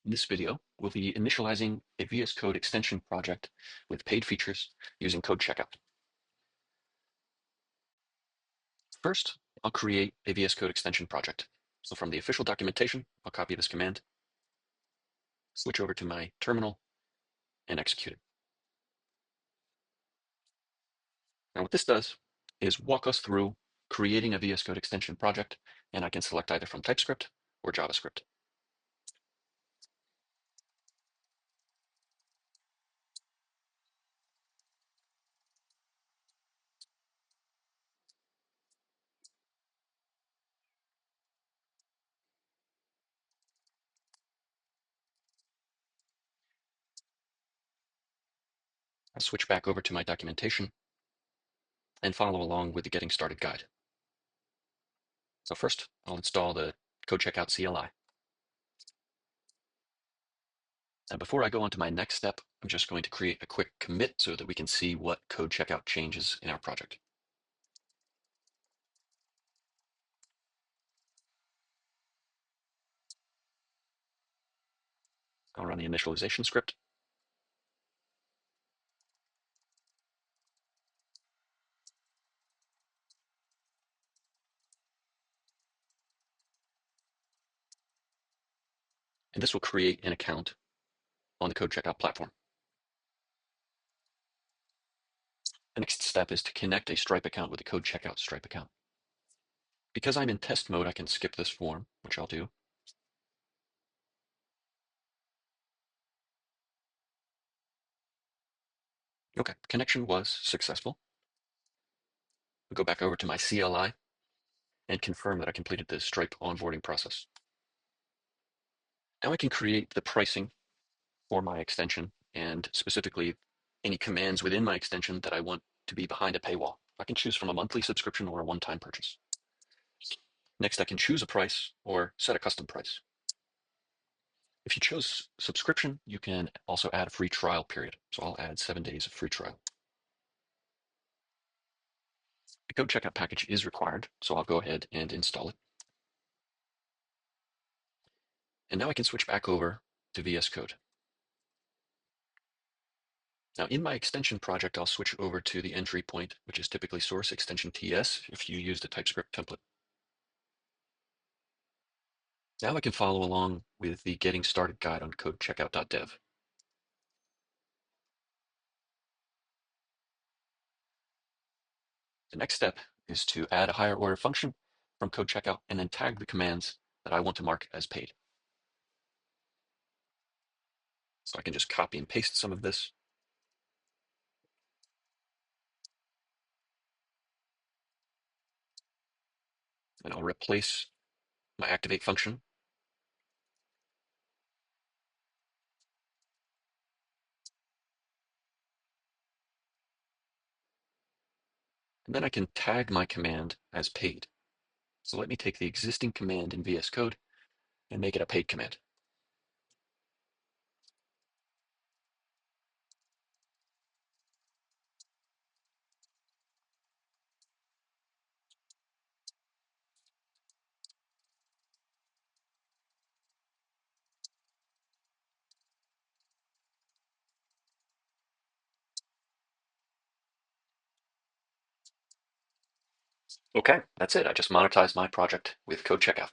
In this video, we'll be initializing a VSCode extension project with paid features using Code Checkout. First, I'll create a VSCode extension project. So from the official documentation, I'll copy this command, switch over to my terminal, and execute it. Now what this does is walk us through creating a VSCode extension project, and I can select either from TypeScript or JavaScript. I'll switch back over to my documentation and follow along with the Getting Started guide. So first, I'll install the Code Checkout CLI. Now, before I go on to my next step, I'm just going to create a quick commit so that we can see what Code Checkout changes in our project. I'll run the initialization script. And this will create an account on the Code Checkout platform. The next step is to connect a Stripe account with the Code Checkout Stripe account. Because I'm in test mode, I can skip this form, which I'll do. Okay, connection was successful. I'll go back over to my CLI and confirm that I completed the Stripe onboarding process. Now I can create the pricing for my extension and specifically any commands within my extension that I want to be behind a paywall. I can choose from a monthly subscription or a one-time purchase. Next, I can choose a price or set a custom price. If you chose subscription, you can also add a free trial period. So I'll add 7 days of free trial. The Code Checkout package is required, so I'll go ahead and install it. And now I can switch back over to VS Code. Now in my extension project, I'll switch over to the entry point, which is typically source extension TS if you use the TypeScript template. Now I can follow along with the Getting Started guide on codecheckout.dev. The next step is to add a higher order function from Code Checkout and then tag the commands that I want to mark as paid. So I can just copy and paste some of this. And I'll replace my activate function. And then I can tag my command as paid. So let me take the existing command in VS Code and make it a paid command. Okay, that's it. I just monetized my project with Code Checkout.